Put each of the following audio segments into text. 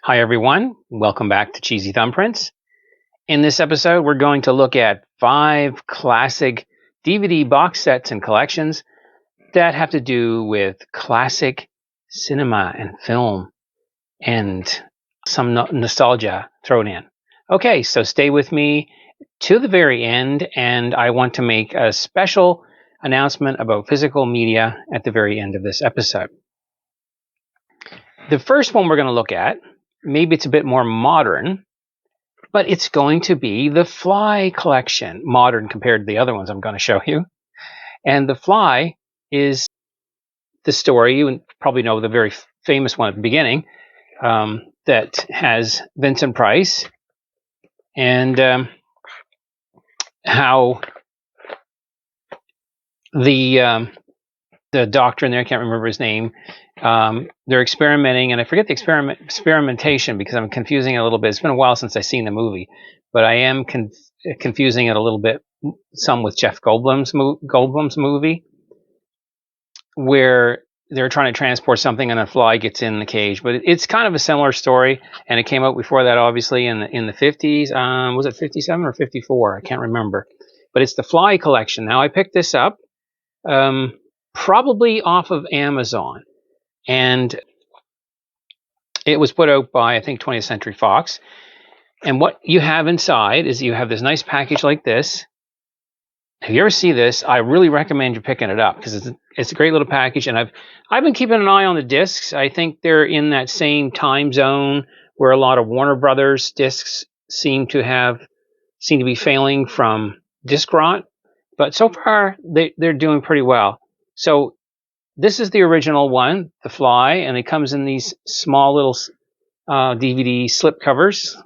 Hi everyone, welcome back to Cheesy Thumbprints. In this episode, we're going to look at 5 classic DVD box sets and collections that have to do with classic cinema and film and some nostalgia thrown in. Okay, so stay with me to the very end, and I want to make a special announcement about physical media at the very end of this episode. The first one we're going to look at, maybe it's a bit more modern, but it's going to be the Fly collection, modern compared to the other ones I'm going to show you. And the Fly is the story, you probably know the very famous one at the beginning, that has Vincent Price and how the doctor in there, I can't remember his name, they're experimenting, and I forget the experimentation because I'm confusing it a little bit. It's been a while since I've seen the movie, but I am confusing it a little bit, some with Jeff Goldblum's movie, where they're trying to transport something and a fly gets in the cage. But it's kind of a similar story, and it came out before that, obviously, in the 50s. Was it 57 or 54? I can't remember. But it's the Fly collection. Now, I picked this up probably off of Amazon, and it was put out by, I think, 20th Century Fox. And what you have inside is you have this nice package like this. If you ever see this, I really recommend you picking it up because it's a great little package. And I've been keeping an eye on the discs. I think they're in that same time zone where a lot of Warner Brothers discs seem to be failing from disc rot. But so far, they're doing pretty well. So this is the original one, the Fly, and it comes in these small little DVD slip covers,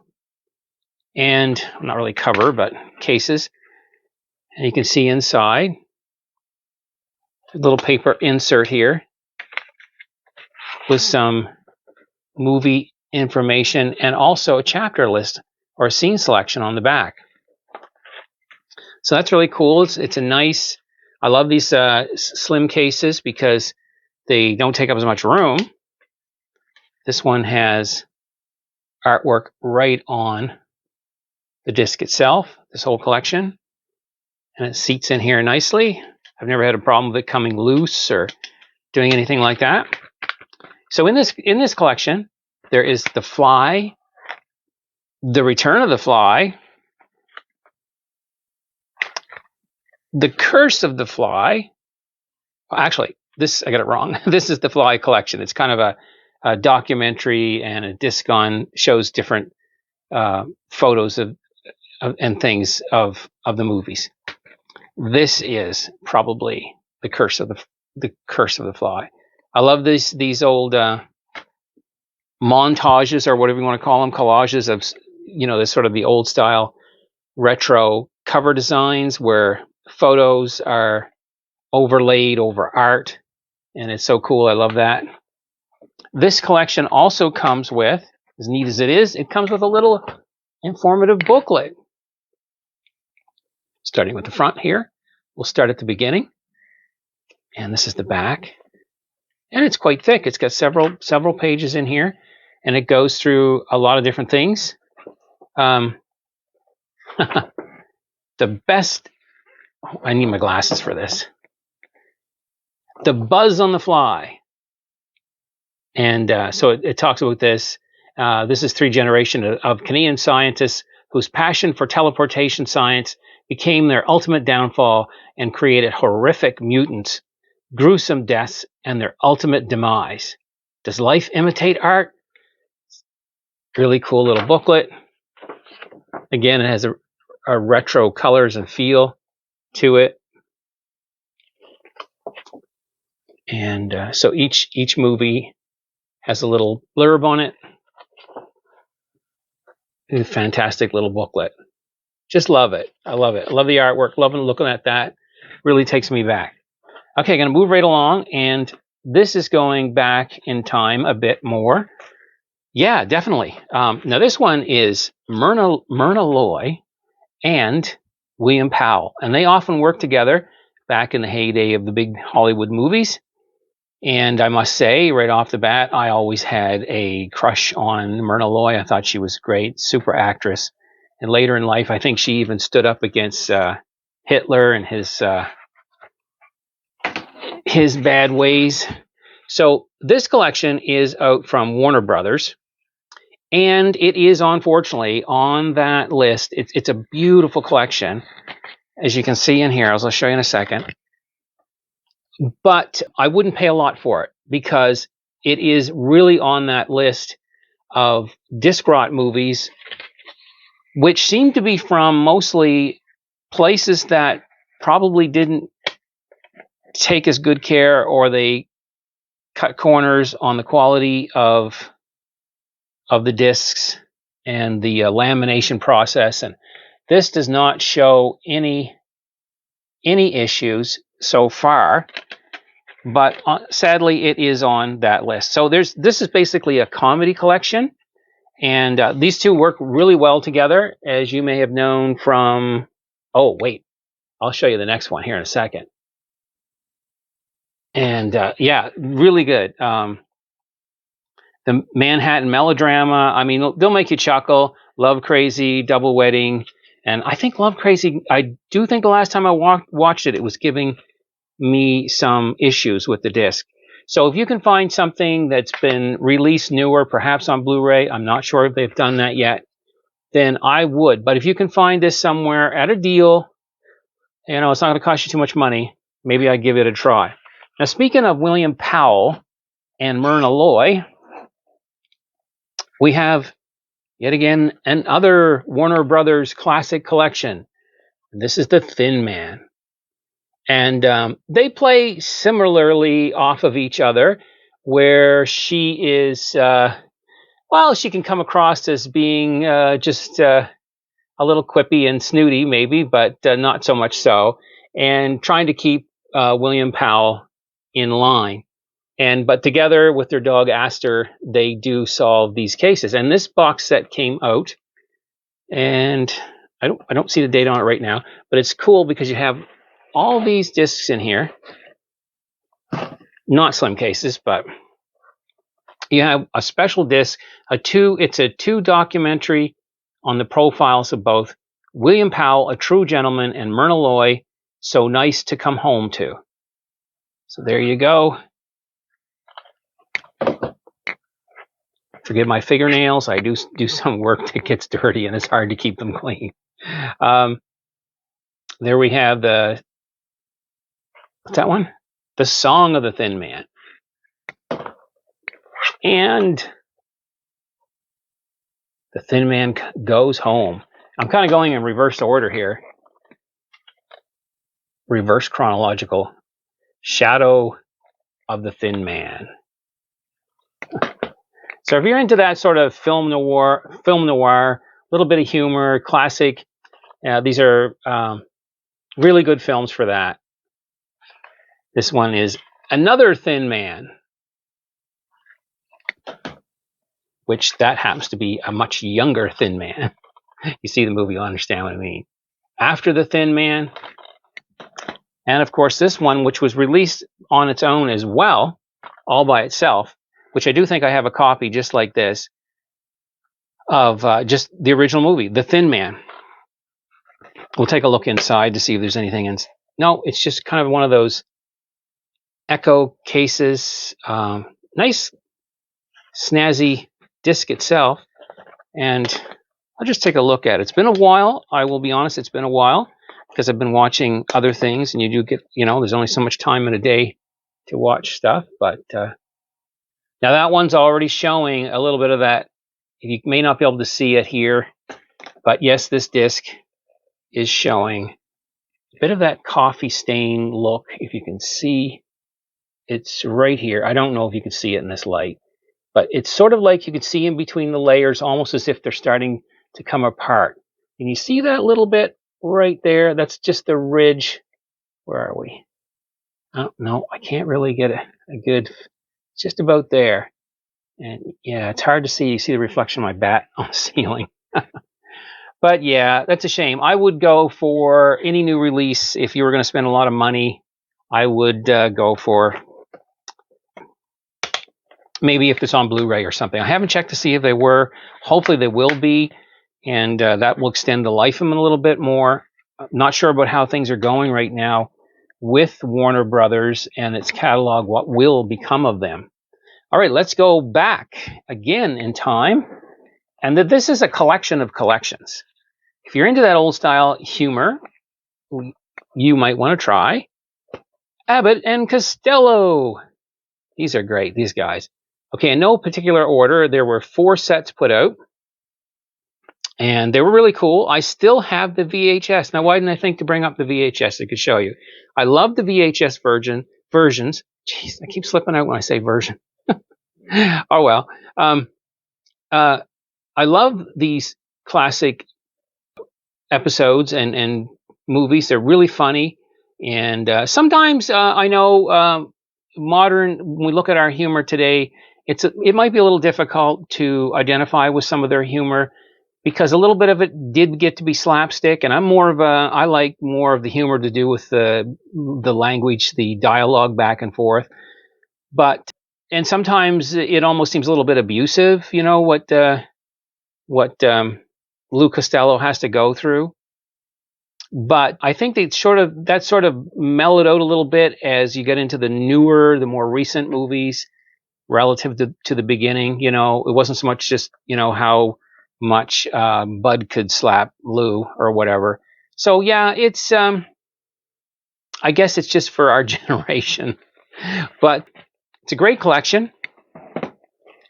and not really cover, but cases. And you can see inside a little paper insert here with some movie information and also a chapter list or a scene selection on the back. So that's really cool. It's a nice, I love these slim cases because they don't take up as much room. This one has artwork right on the disc itself, this whole collection. And it seats in here nicely. I've never had a problem with it coming loose or doing anything like that. So in this collection, there is the Fly, the Return of the Fly, the Curse of the Fly. Well, actually, I got it wrong. This is the Fly collection. It's kind of a documentary and a disc on shows different photos of and things of the movies. This is probably the Curse of the Fly. I love these old montages, or whatever you want to call them, collages of this sort of the old style retro cover designs where photos are overlaid over art, and it's so cool. I love that. This collection also comes with, as neat as it is, it comes with a little informative booklet. Starting with the front here, we'll start at the beginning, and this is the back, and it's quite thick. It's got several pages in here, and it goes through a lot of different things. The best, I need my glasses for this. The Buzz on the Fly, and so it talks about this. This is 3 generations of Canadian scientists whose passion for teleportation science became their ultimate downfall and created horrific mutants, gruesome deaths, and their ultimate demise. Does life imitate art? Really cool little booklet. Again, it has a retro colors and feel to it. And so each movie has a little blurb on it. A fantastic little booklet. Just love it. I love it. I love the artwork. Loving looking at that. Really takes me back. Okay, I'm going to move right along, and this is going back in time a bit more. Yeah, definitely. Now this one is Myrna Loy and William Powell, and they often worked together back in the heyday of the big Hollywood movies. And I must say, right off the bat, I always had a crush on Myrna Loy. I thought she was great, super actress. And later in life, I think she even stood up against Hitler and his bad ways. So this collection is out from Warner Brothers, and it is unfortunately on that list. It's a beautiful collection, as you can see in here. I'll show you in a second. But I wouldn't pay a lot for it because it is really on that list of disc rot movies, which seem to be from mostly places that probably didn't take as good care, or they cut corners on the quality of the discs and the lamination process. And this does not show any issues so far, but sadly it is on that list. So this is basically a comedy collection, and these two work really well together, as you may have known from, oh wait, I'll show you the next one here in a second. And yeah, really good. The Manhattan Melodrama, I mean, they'll make you chuckle. Love Crazy, Double Wedding, and I think Love Crazy, I do think the last time I watched it, it was giving me some issues with the disc. So if you can find something that's been released newer, perhaps on Blu-ray, I'm not sure if they've done that yet, then I would. But if you can find this somewhere at a deal, you know, it's not going to cost you too much money, maybe I'd give it a try. Now, speaking of William Powell and Myrna Loy, we have yet again another Warner Brothers classic collection. This is The Thin Man. And they play similarly off of each other, where she is, well, she can come across as being just a little quippy and snooty, maybe, but not so much so, and trying to keep William Powell in line. But together with their dog Aster, they do solve these cases. And this box set came out, and I don't see the date on it right now, but it's cool because you have all these discs in here. Not slim cases, but you have a special disc, it's a two documentary on the profiles of both William Powell, a true gentleman, and Myrna Loy, so nice to come home to. So there you go. Forgive my fingernails. I do some work that gets dirty, and it's hard to keep them clean. There we have what's that one? The Song of the Thin Man. And The Thin Man Goes Home. I'm kind of going in reverse order here. Reverse chronological. Shadow of the Thin Man. So if you're into that sort of film noir, a little bit of humor, classic, these are really good films for that. This one is Another Thin Man, which that happens to be a much younger Thin Man. You see the movie, you'll understand what I mean. After the Thin Man. And of course this one, which was released on its own as well, all by itself, which I do think I have a copy just like this, of just the original movie, The Thin Man. We'll take a look inside to see if there's anything in. No, it's just kind of one of those echo cases. Nice, snazzy disc itself. And I'll just take a look at it. It's been a while. I will be honest, it's been a while because I've been watching other things, and you do get, there's only so much time in a day to watch stuff. But now that one's already showing a little bit of that. You may not be able to see it here, but yes, this disc is showing a bit of that coffee stain look. If you can see, it's right here. I don't know if you can see it in this light, but it's sort of like you can see in between the layers, almost as if they're starting to come apart. And you see that little bit right there? That's just the ridge. Where are we? Oh, no, I can't really get a good, just about there. And yeah, it's hard to see. You see the reflection of my bat on the ceiling. But yeah, that's a shame. I would go for any new release. If you were going to spend a lot of money, I would go for Maybe if it's on Blu-ray or something. I haven't checked to see if they were. Hopefully they will be, and that will extend the life of them a little bit more. Not sure about how things are going right now with Warner Brothers and its catalog. What will become of them? All right, let's go back again in time. And this is a collection of collections. If you're into that old style humor, you might want to try Abbott and Costello. These are great, these guys. Okay, in no particular order, there were 4 sets put out, and they were really cool. I still have the VHS. Now, why didn't I think to bring up the VHS? I could show you. I love the VHS versions. Jeez, I keep slipping out when I say version. Oh, well. I love these classic episodes and movies. They're really funny. And sometimes I know modern, when we look at our humor today, it might be a little difficult to identify with some of their humor because a little bit of it did get to be slapstick. And I like more of the humor to do with the language, the dialogue back and forth. And sometimes it almost seems a little bit abusive, you know, what Lou Costello has to go through. But I think that sort of mellowed out a little bit as you get into the newer, the more recent movies relative to the beginning. You know, it wasn't so much just, you know, how much Bud could slap Lou or whatever. So yeah, it's I guess it's just for our generation, but it's a great collection,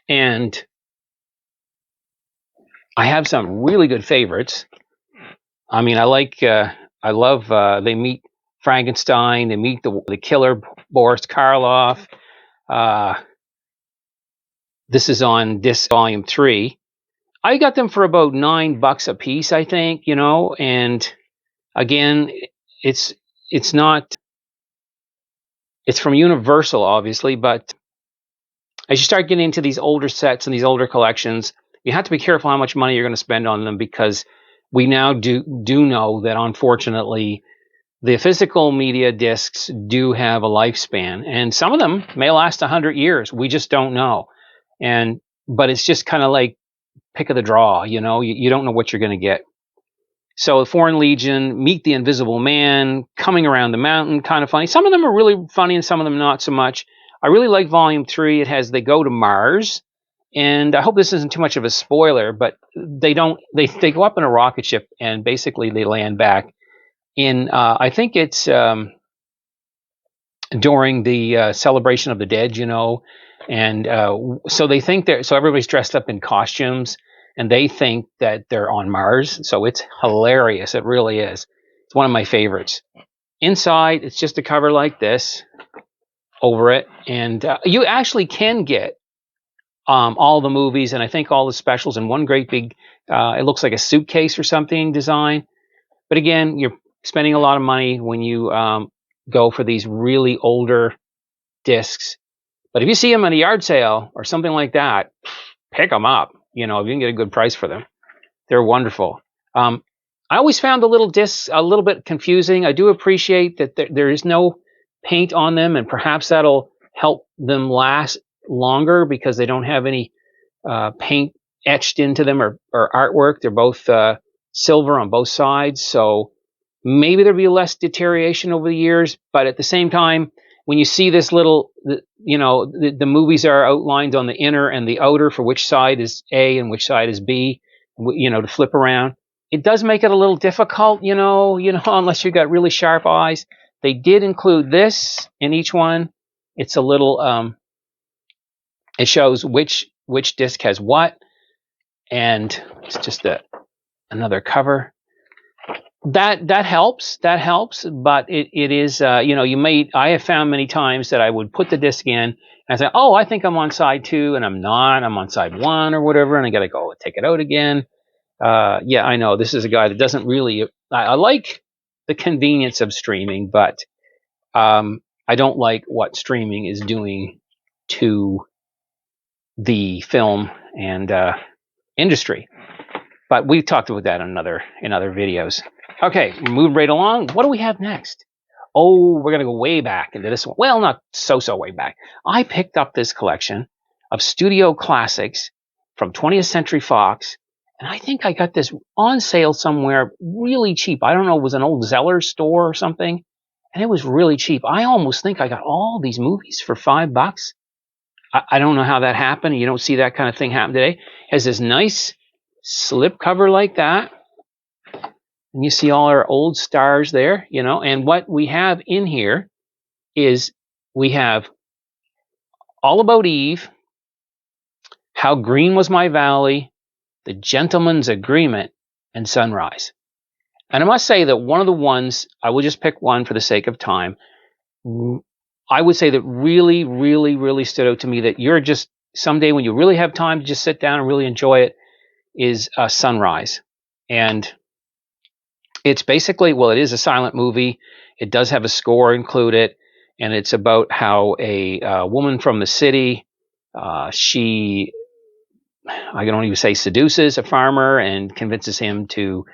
and I have some really good favorites. I mean, I love, they meet Frankenstein, they meet the killer Boris Karloff. This is on disc volume 3. I got them for about $9 a piece, I think, you know, and again, it's from Universal, obviously, but as you start getting into these older sets and these older collections, you have to be careful how much money you're going to spend on them, because we now do know that, unfortunately, the physical media discs do have a lifespan, and some of them may last 100 years. We just don't know. But it's just kind of like pick of the draw, you know, you don't know what you're going to get. So Foreign Legion, Meet the Invisible Man, Coming Around the Mountain, kind of funny. Some of them are really funny and some of them not so much. I really like Volume 3. They go to Mars. And I hope this isn't too much of a spoiler, but they go up in a rocket ship and basically they land back in, I think it's during the celebration of the dead, you know. And so everybody's dressed up in costumes and they think that they're on Mars. So it's hilarious. It really is. It's one of my favorites. Inside, it's just a cover like this over it. And you actually can get all the movies and I think all the specials in one great big, it looks like a suitcase or something design. But again, you're spending a lot of money when you go for these really older discs. But if you see them at a yard sale or something like that, pick them up. You know, if you can get a good price for them, they're wonderful. I always found the little discs a little bit confusing. I do appreciate that there is no paint on them, and perhaps that'll help them last longer because they don't have any paint etched into them or artwork. They're both silver on both sides, so maybe there'll be less deterioration over the years. But at the same time, when you see this little, you know, the movies are outlined on the inner and the outer for which side is A and which side is B, you know, to flip around. It does make it a little difficult, you know, unless you've got really sharp eyes. They did include this in each one. It's a little, it shows which disc has what, and it's just another cover. That helps, but it is, you know, I have found many times that I would put the disc in and I say, oh, I think I'm on side 2 and I'm not, I'm on side 1 or whatever. And I got to go take it out again. Yeah, I know this is a guy that doesn't really, I like the convenience of streaming, but, I don't like what streaming is doing to the film and, industry. But we've talked about that in other videos. Okay, move right along. What do we have next? Oh, we're going to go way back into this one. Well, not so way back. I picked up this collection of studio classics from 20th Century Fox. And I think I got this on sale somewhere really cheap. I don't know, it was an old Zeller store or something. And it was really cheap. I almost think I got all these movies for $5. I don't know how that happened. You don't see that kind of thing happen today. It has this nice slip cover like that. And you see all our old stars there, you know. And what we have in here is we have All About Eve, How Green Was My Valley, The Gentleman's Agreement, and Sunrise. And I must say that one of the ones, I will just pick one for the sake of time, I would say that really, really, really stood out to me that you're just, someday when you really have time to just sit down and really enjoy it, is Sunrise. And it's basically, well, it is a silent movie. It does have a score included, and it's about how a woman from the city, she, I can only even say, seduces a farmer and convinces him to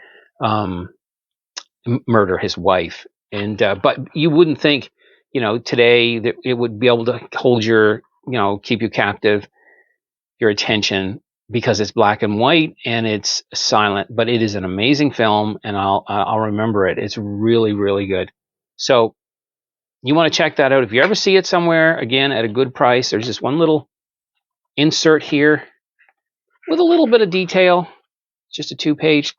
murder his wife. And but you wouldn't think, you know, today that it would be able to hold your, you know, keep you captive, your attention, because it's black and white and it's silent. But it is an amazing film, and I'll remember it. It's really, really good. So you want to check that out if you ever see it somewhere. Again, at a good price. There's just one little insert here with a little bit of detail, just a 2-page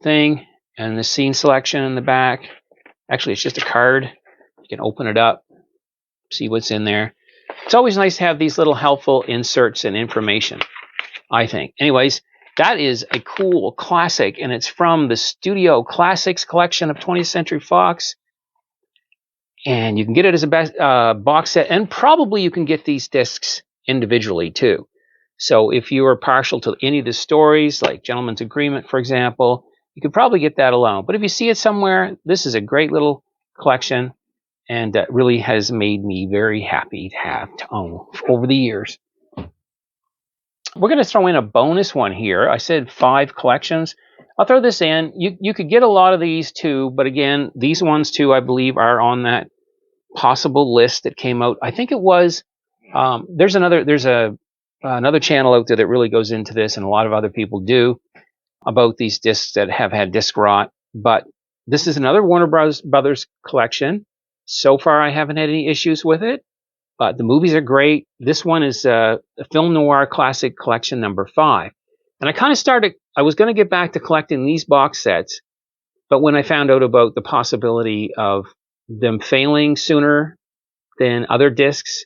thing, and the scene selection in the back. Actually, it's just a card. You can open it up, see what's in there. It's always nice to have these little helpful inserts and information, I think. Anyways, that is a cool classic, and it's from the Studio Classics collection of 20th Century Fox. And you can get it as a box set, and probably you can get these discs individually too. So if you are partial to any of the stories, like Gentleman's Agreement, for example, you could probably get that alone. But if you see it somewhere, this is a great little collection, and really has made me very happy to have to own over the years. We're going to throw in a bonus one here. I said 5 collections. I'll throw this in. You could get a lot of these too, but again, these ones too, I believe, are on that possible list that came out. I think it was. There's another channel out there that really goes into this, and a lot of other people do, about these discs that have had disc rot. But this is another Warner Brothers collection. So far, I haven't had any issues with it. The movies are great. This one is a Film Noir Classic Collection number 5. And I kind of I was going to get back to collecting these box sets, but when I found out about the possibility of them failing sooner than other discs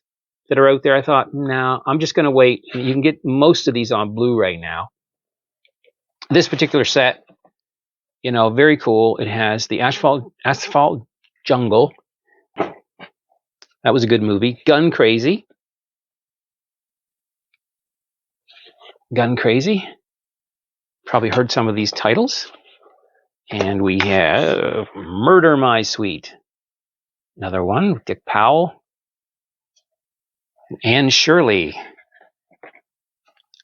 that are out there, I thought, no, I'm just going to wait. And you can get most of these on Blu-ray now. This particular set, you know, very cool. It has the Asphalt Jungle. That was a good movie. Gun Crazy. Probably heard some of these titles. And we have Murder My Sweet. Another one with Dick Powell. Anne Shirley.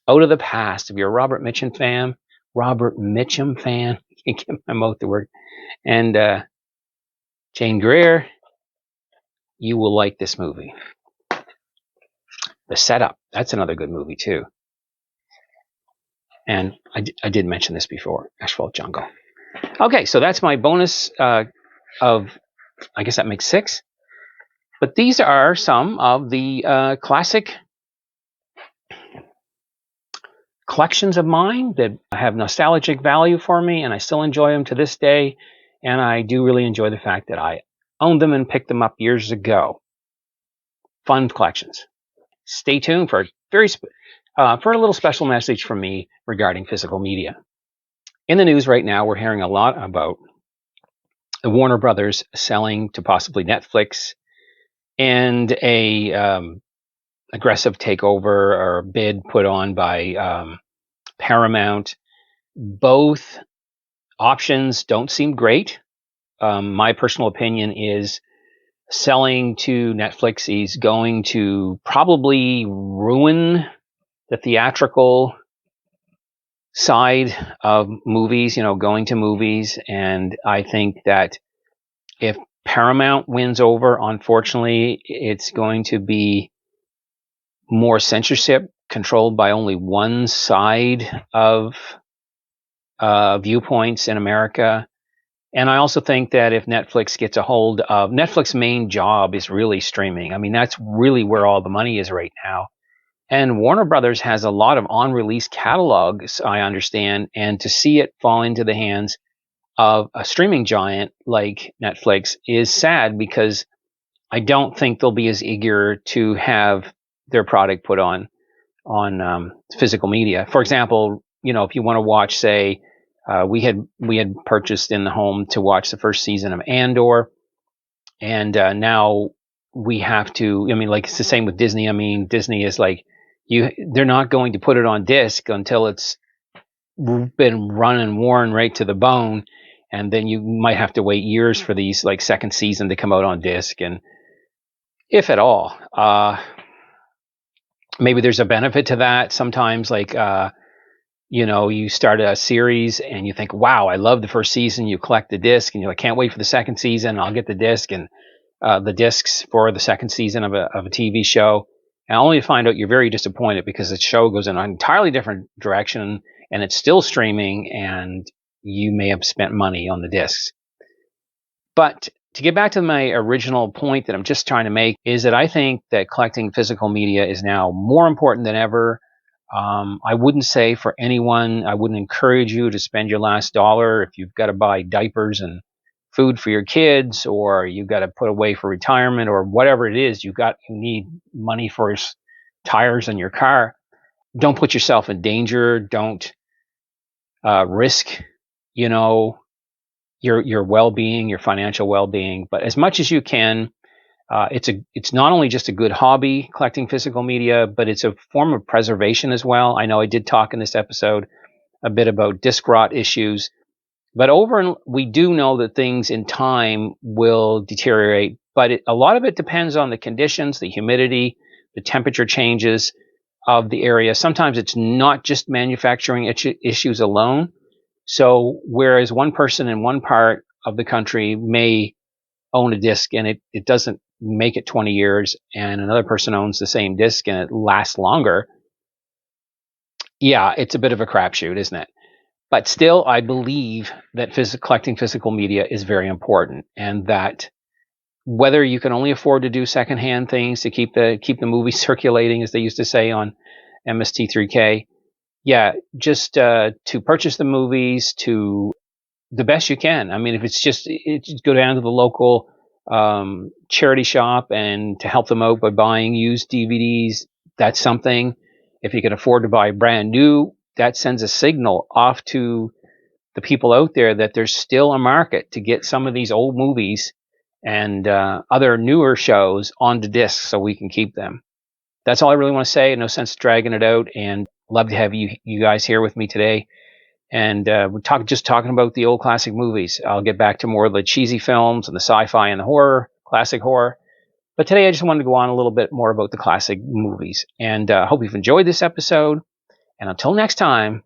Out of the Past. If you're a Robert Mitchum fan. I can't get my mouth to work. And Jane Greer. You will like this movie. The Setup. That's another good movie too. And I did mention this before. Asphalt Jungle. Okay, so that's my bonus of, I guess that makes 6. But these are some of the classic collections of mine that have nostalgic value for me, and I still enjoy them to this day. And I do really enjoy the fact that I owned them and picked them up years ago. Fun collections. Stay tuned for a little special message from me regarding physical media. In the news right now, we're hearing a lot about the Warner Brothers selling to possibly Netflix, and a aggressive takeover or bid put on by Paramount. Both options don't seem great. My personal opinion is selling to Netflix is going to probably ruin the theatrical side of movies, you know, going to movies. And I think that if Paramount wins over, unfortunately, it's going to be more censorship controlled by only one side of viewpoints in America. And I also think that if Netflix gets a hold of Netflix's main job is really streaming. I mean, that's really where all the money is right now. And Warner Brothers has a lot of on-release catalogs, I understand, and to see it fall into the hands of a streaming giant like Netflix is sad, because I don't think they'll be as eager to have their product put on physical media. For example, if you want to watch, say, we had purchased in the home to watch the first season of Andor, and now we have to. I mean, like, it's the same with Disney. I mean, Disney is like, they're not going to put it on disc until it's been run and worn right to the bone, and then you might have to wait years for these, like, second season to come out on disc, and if at all. Maybe there's a benefit to that. Sometimes, like, you start a series and you think, wow, I love the first season. You collect the disc and you're like, can't wait for the second season. I'll get the disc and the discs for the second season of a TV show. And only to find out you're very disappointed because the show goes in an entirely different direction and it's still streaming, and you may have spent money on the discs. But to get back to my original point that I'm just trying to make, is that I think that collecting physical media is now more important than ever. I wouldn't say for anyone, I wouldn't encourage you to spend your last dollar if you've got to buy diapers and food for your kids, or you've got to put away for retirement, or whatever it is you need money for tires on your car. Don't put yourself in danger. Don't risk, your well-being, your financial well-being. But as much as you can, it's not only just a good hobby collecting physical media, but it's a form of preservation as well. I know I did talk in this episode a bit about disc rot issues, but we do know that things in time will deteriorate, but a lot of it depends on the conditions, the humidity, the temperature changes of the area. Sometimes it's not just manufacturing issues alone. So whereas one person in one part of the country may own a disc and it doesn't make it 20 years, and another person owns the same disc and it lasts longer, yeah, it's a bit of a crapshoot, isn't it? But still, I believe that collecting physical media is very important, and that whether you can only afford to do secondhand things to keep the movies circulating, as they used to say on MST3K, yeah, just to purchase the movies to the best you can. I mean, if it's just go down to the local charity shop and to help them out by buying used DVDs, that's something. If you can afford to buy brand new, that sends a signal off to the people out there that there's still a market to get some of these old movies and other newer shows onto disc so we can keep them. That's all I really want to say. No sense dragging it out, and love to have you guys here with me today. And we're talking about the old classic movies. I'll get back to more of the cheesy films and the sci-fi and the horror, classic horror. But today I just wanted to go on a little bit more about the classic movies. And hope you've enjoyed this episode. And until next time,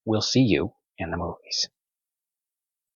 we'll see you in the movies.